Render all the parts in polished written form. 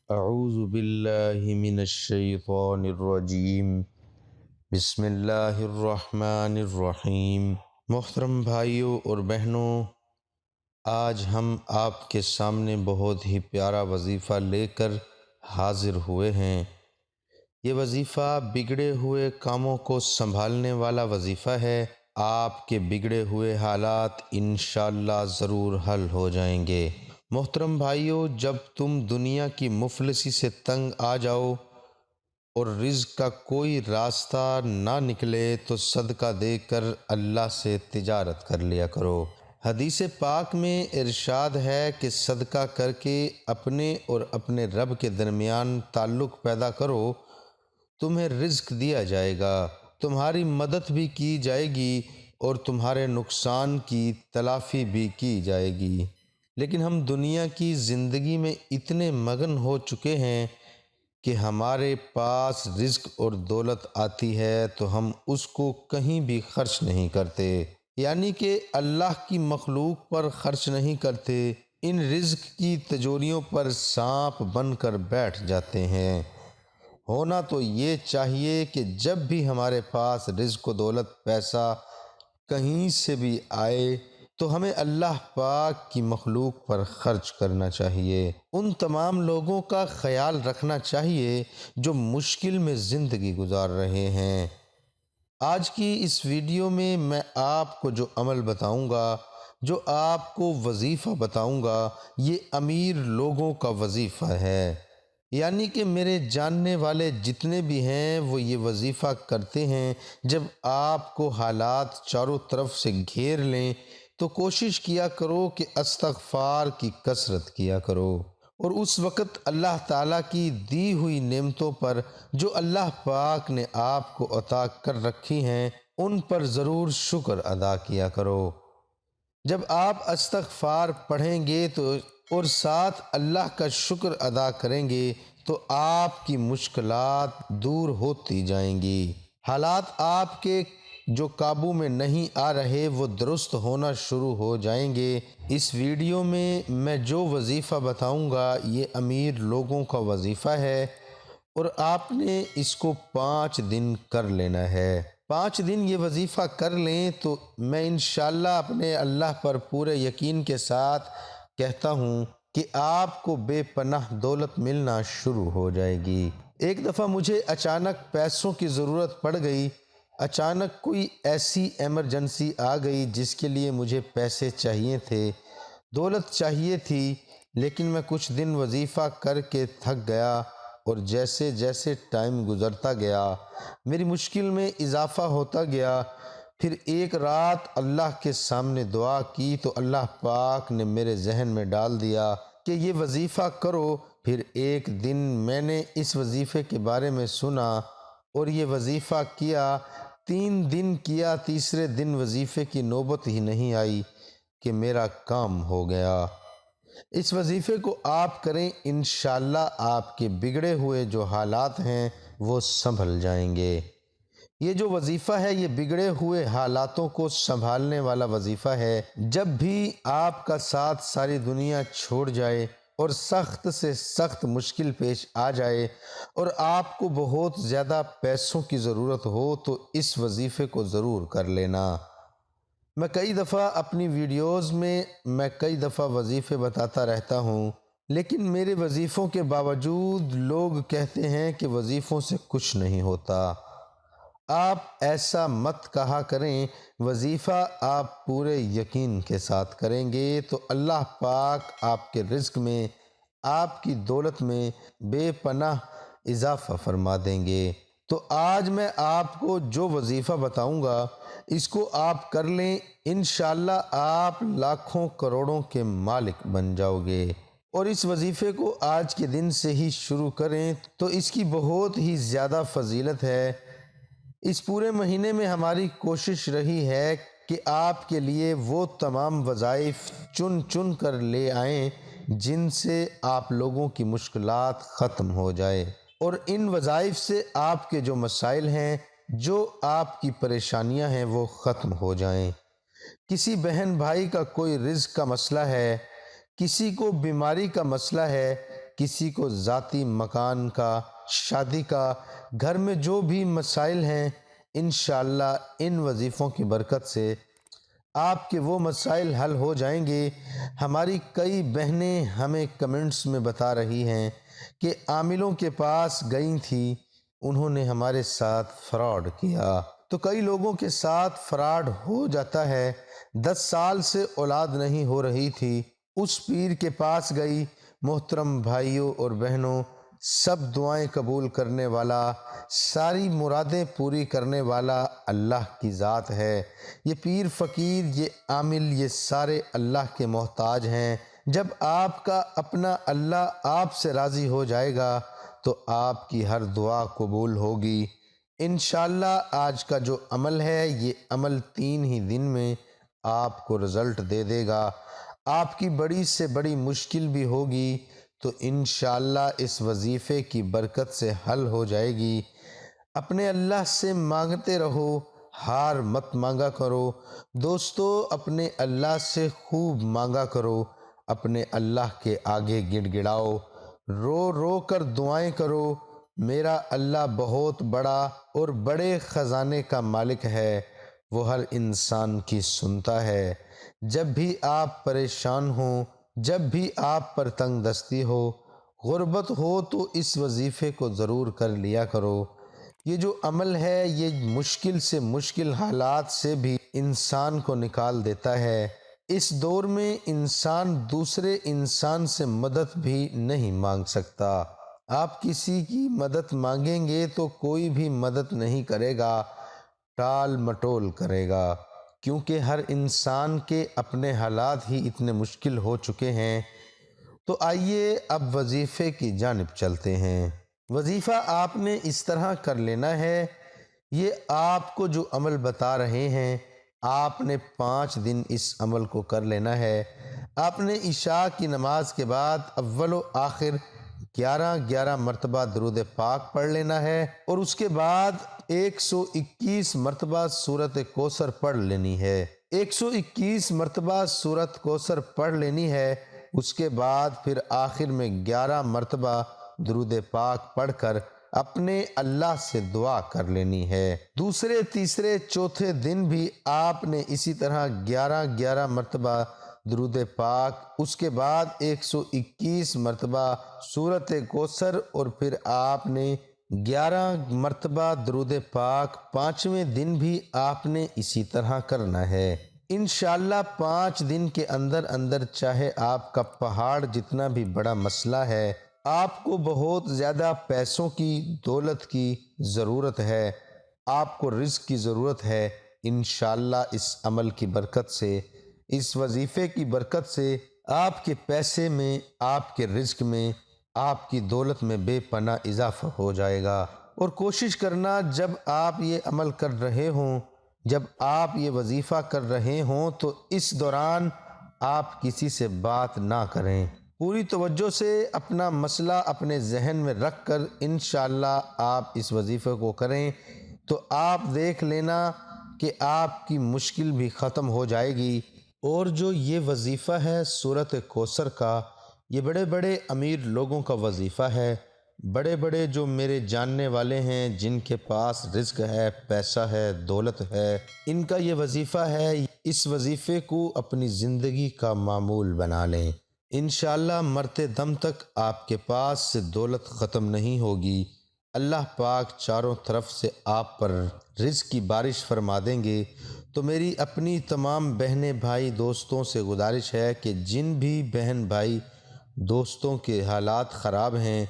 اعوذ باللہ من الشیطان الرجیم بسم اللہ الرحمن الرحیم۔ محترم بھائیوں اور بہنوں، آج ہم آپ کے سامنے بہت ہی پیارا وظیفہ لے کر حاضر ہوئے ہیں۔ یہ وظیفہ بگڑے ہوئے کاموں کو سنبھالنے والا وظیفہ ہے۔ آپ کے بگڑے ہوئے حالات انشاءاللہ ضرور حل ہو جائیں گے۔ محترم بھائیوں، جب تم دنیا کی مفلسی سے تنگ آ جاؤ اور رزق کا کوئی راستہ نہ نکلے تو صدقہ دے کر اللہ سے تجارت کر لیا کرو۔ حدیث پاک میں ارشاد ہے کہ صدقہ کر کے اپنے اور اپنے رب کے درمیان تعلق پیدا کرو، تمہیں رزق دیا جائے گا، تمہاری مدد بھی کی جائے گی اور تمہارے نقصان کی تلافی بھی کی جائے گی۔ لیکن ہم دنیا کی زندگی میں اتنے مگن ہو چکے ہیں کہ ہمارے پاس رزق اور دولت آتی ہے تو ہم اس کو کہیں بھی خرچ نہیں کرتے، یعنی کہ اللہ کی مخلوق پر خرچ نہیں کرتے، ان رزق کی تجوریوں پر سانپ بن کر بیٹھ جاتے ہیں۔ ہونا تو یہ چاہیے کہ جب بھی ہمارے پاس رزق و دولت پیسہ کہیں سے بھی آئے تو ہمیں اللہ پاک کی مخلوق پر خرچ کرنا چاہیے، ان تمام لوگوں کا خیال رکھنا چاہیے جو مشکل میں زندگی گزار رہے ہیں۔ آج کی اس ویڈیو میں آپ کو جو عمل بتاؤں گا، جو آپ کو وظیفہ بتاؤں گا، یہ امیر لوگوں کا وظیفہ ہے، یعنی کہ میرے جاننے والے جتنے بھی ہیں وہ یہ وظیفہ کرتے ہیں۔ جب آپ کو حالات چاروں طرف سے گھیر لیں تو کوشش کیا کرو کہ استغفار کی کثرت کیا کرو، اور اس وقت اللہ تعالیٰ کی دی ہوئی نعمتوں پر جو اللہ پاک نے آپ کو عطا کر رکھی ہیں ان پر ضرور شکر ادا کیا کرو۔ جب آپ استغفار پڑھیں گے اور ساتھ اللہ کا شکر ادا کریں گے تو آپ کی مشکلات دور ہوتی جائیں گی، حالات آپ کے جو قابو میں نہیں آ رہے وہ درست ہونا شروع ہو جائیں گے۔ اس ویڈیو میں جو وظیفہ بتاؤں گا یہ امیر لوگوں کا وظیفہ ہے اور آپ نے اس کو 5 دن کر لینا ہے۔ 5 دن یہ وظیفہ کر لیں تو میں انشاءاللہ اپنے اللہ پر پورے یقین کے ساتھ کہتا ہوں کہ آپ کو بے پناہ دولت ملنا شروع ہو جائے گی۔ ایک دفعہ مجھے اچانک پیسوں کی ضرورت پڑ گئی، اچانک کوئی ایسی ایمرجنسی آ گئی جس کے لیے مجھے پیسے چاہیے تھے، دولت چاہیے تھی، لیکن میں کچھ دن وظیفہ کر کے تھک گیا اور جیسے جیسے ٹائم گزرتا گیا میری مشکل میں اضافہ ہوتا گیا۔ پھر ایک رات اللہ کے سامنے دعا کی تو اللہ پاک نے میرے ذہن میں ڈال دیا کہ یہ وظیفہ کرو۔ پھر ایک دن میں نے اس وظیفے کے بارے میں سنا اور یہ وظیفہ کیا، 3 دن کیا، تیسرے دن وظیفے کی نوبت ہی نہیں آئی کہ میرا کام ہو گیا۔ اس وظیفے کو آپ کریں، انشاءاللہ آپ کے بگڑے ہوئے جو حالات ہیں وہ سنبھل جائیں گے۔ یہ جو وظیفہ ہے یہ بگڑے ہوئے حالاتوں کو سنبھالنے والا وظیفہ ہے۔ جب بھی آپ کا ساتھ ساری دنیا چھوڑ جائے اور سخت سے سخت مشکل پیش آ جائے اور آپ کو بہت زیادہ پیسوں کی ضرورت ہو تو اس وظیفے کو ضرور کر لینا۔ میں کئی دفعہ اپنی ویڈیوز میں کئی دفعہ وظیفے بتاتا رہتا ہوں، لیکن میرے وظیفوں کے باوجود لوگ کہتے ہیں کہ وظیفوں سے کچھ نہیں ہوتا۔ آپ ایسا مت کہا کریں، وظیفہ آپ پورے یقین کے ساتھ کریں گے تو اللہ پاک آپ کے رزق میں، آپ کی دولت میں بے پناہ اضافہ فرما دیں گے۔ تو آج میں آپ کو جو وظیفہ بتاؤں گا اس کو آپ کر لیں، انشاءاللہ آپ لاکھوں کروڑوں کے مالک بن جاؤ گے۔ اور اس وظیفے کو آج کے دن سے ہی شروع کریں تو اس کی بہت ہی زیادہ فضیلت ہے۔ اس پورے مہینے میں ہماری کوشش رہی ہے کہ آپ کے لیے وہ تمام وظائف چن چن کر لے آئیں جن سے آپ لوگوں کی مشکلات ختم ہو جائے، اور ان وظائف سے آپ کے جو مسائل ہیں، جو آپ کی پریشانیاں ہیں وہ ختم ہو جائیں۔ کسی بہن بھائی کا کوئی رزق کا مسئلہ ہے، کسی کو بیماری کا مسئلہ ہے، کسی کو ذاتی مکان کا، شادی کا، گھر میں جو بھی مسائل ہیں، انشاءاللہ ان وظیفوں کی برکت سے آپ کے وہ مسائل حل ہو جائیں گے۔ ہماری کئی بہنیں ہمیں کمنٹس میں بتا رہی ہیں کہ عاملوں کے پاس گئی تھیں، انہوں نے ہمارے ساتھ فراڈ کیا۔ تو کئی لوگوں کے ساتھ فراڈ ہو جاتا ہے۔ 10 سال سے اولاد نہیں ہو رہی تھی، اس پیر کے پاس گئی۔ محترم بھائیوں اور بہنوں، سب دعائیں قبول کرنے والا، ساری مرادیں پوری کرنے والا اللہ کی ذات ہے۔ یہ پیر فقیر، یہ عامل، یہ سارے اللہ کے محتاج ہیں۔ جب آپ کا اپنا اللہ آپ سے راضی ہو جائے گا تو آپ کی ہر دعا قبول ہوگی۔ انشاءاللہ آج کا جو عمل ہے، یہ عمل 3 ہی دن میں آپ کو رزلٹ دے دے گا۔ آپ کی بڑی سے بڑی مشکل بھی ہوگی تو انشاءاللہ اس وظیفے کی برکت سے حل ہو جائے گی۔ اپنے اللہ سے مانگتے رہو، ہار مت مانگا کرو۔ دوستو، اپنے اللہ سے خوب مانگا کرو، اپنے اللہ کے آگے گڑ گڑاؤ، رو رو کر دعائیں کرو۔ میرا اللہ بہت بڑا اور بڑے خزانے کا مالک ہے، وہ ہر انسان کی سنتا ہے۔ جب بھی آپ پریشان ہوں، جب بھی آپ پر تنگ دستی ہو، غربت ہو، تو اس وظیفے کو ضرور کر لیا کرو۔ یہ جو عمل ہے، یہ مشکل سے مشکل حالات سے بھی انسان کو نکال دیتا ہے۔ اس دور میں انسان دوسرے انسان سے مدد بھی نہیں مانگ سکتا۔ آپ کسی کی مدد مانگیں گے تو کوئی بھی مدد نہیں کرے گا، ٹال مٹول کرے گا، کیونکہ ہر انسان کے اپنے حالات ہی اتنے مشکل ہو چکے ہیں۔ تو آئیے اب وظیفے کی جانب چلتے ہیں۔ وظیفہ آپ نے اس طرح کر لینا ہے، یہ آپ کو جو عمل بتا رہے ہیں، آپ نے 5 دن اس عمل کو کر لینا ہے۔ آپ نے عشاء کی نماز کے بعد اول و آخر 11 مرتبہ درود پاک پڑھ لینا ہے، اور اس کے بعد 121 مرتبہ سورۃ کوثر پڑھ لینی ہے۔ 121 مرتبہ سورۃ کوثر پڑھ لینی ہے۔ اس کے بعد پھر آخر میں 11 مرتبہ درود پاک پڑھ کر اپنے اللہ سے دعا کر لینی ہے۔ دوسرے، تیسرے، چوتھے دن بھی آپ نے اسی طرح 11 مرتبہ درود پاک، اس کے بعد 121 مرتبہ سورۃ کوثر، اور پھر آپ نے 11 مرتبہ درود پاک 5ویں دن بھی آپ نے اسی طرح کرنا ہے۔ انشاءاللہ 5 دن کے اندر اندر، چاہے آپ کا پہاڑ جتنا بھی بڑا مسئلہ ہے، آپ کو بہت زیادہ پیسوں کی، دولت کی ضرورت ہے، آپ کو رزق کی ضرورت ہے، انشاءاللہ اس عمل کی برکت سے، اس وظیفے کی برکت سے آپ کے پیسے میں، آپ کے رزق میں، آپ کی دولت میں بے پناہ اضافہ ہو جائے گا۔ اور کوشش کرنا، جب آپ یہ عمل کر رہے ہوں، جب آپ یہ وظیفہ کر رہے ہوں، تو اس دوران آپ کسی سے بات نہ کریں۔ پوری توجہ سے اپنا مسئلہ اپنے ذہن میں رکھ کر انشاءاللہ آپ اس وظیفے کو کریں، تو آپ دیکھ لینا کہ آپ کی مشکل بھی ختم ہو جائے گی۔ اور جو یہ وظیفہ ہے سورۃ کوثر کا، یہ بڑے بڑے امیر لوگوں کا وظیفہ ہے، بڑے بڑے جو میرے جاننے والے ہیں، جن کے پاس رزق ہے، پیسہ ہے، دولت ہے، ان کا یہ وظیفہ ہے۔ اس وظیفے کو اپنی زندگی کا معمول بنا لیں۔ انشاءاللہ مرتے دم تک آپ کے پاس سے دولت ختم نہیں ہوگی۔ اللہ پاک چاروں طرف سے آپ پر رزق کی بارش فرما دیں گے۔ تو میری اپنی تمام بہنیں، بھائی، دوستوں سے گزارش ہے کہ جن بھی بہن بھائی دوستوں کے حالات خراب ہیں،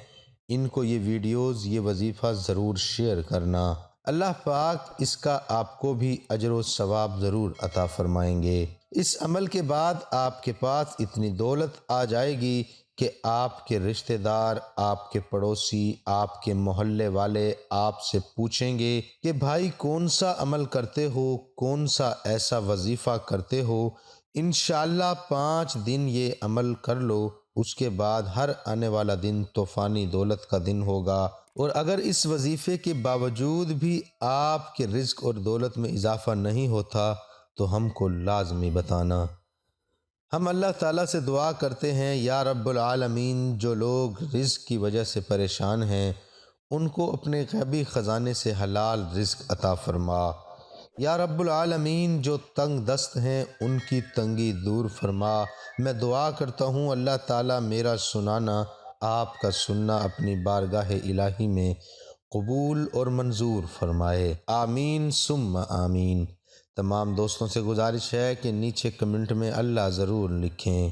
ان کو یہ ویڈیوز، یہ وظیفہ ضرور شیئر کرنا۔ اللہ پاک اس کا آپ کو بھی اجر و ثواب ضرور عطا فرمائیں گے۔ اس عمل کے بعد آپ کے پاس اتنی دولت آ جائے گی کہ آپ کے رشتہ دار، آپ کے پڑوسی، آپ کے محلے والے آپ سے پوچھیں گے کہ بھائی کون سا عمل کرتے ہو، کون سا ایسا وظیفہ کرتے ہو۔ انشاءاللہ 5 دن یہ عمل کر لو، اس کے بعد ہر آنے والا دن طوفانی دولت کا دن ہوگا۔ اور اگر اس وظیفے کے باوجود بھی آپ کے رزق اور دولت میں اضافہ نہیں ہوتا تو ہم کو لازمی بتانا۔ ہم اللہ تعالیٰ سے دعا کرتے ہیں، یا رب العالمین، جو لوگ رزق کی وجہ سے پریشان ہیں ان کو اپنے غیبی خزانے سے حلال رزق عطا فرما۔ یا رب العالمین، جو تنگ دست ہیں ان کی تنگی دور فرما۔ میں دعا کرتا ہوں اللہ تعالیٰ میرا سنانا، آپ کا سننا اپنی بارگاہ الہی میں قبول اور منظور فرمائے، آمین ثم آمین۔ تمام دوستوں سے گزارش ہے کہ نیچے کمنٹ میں اللہ ضرور لکھیں۔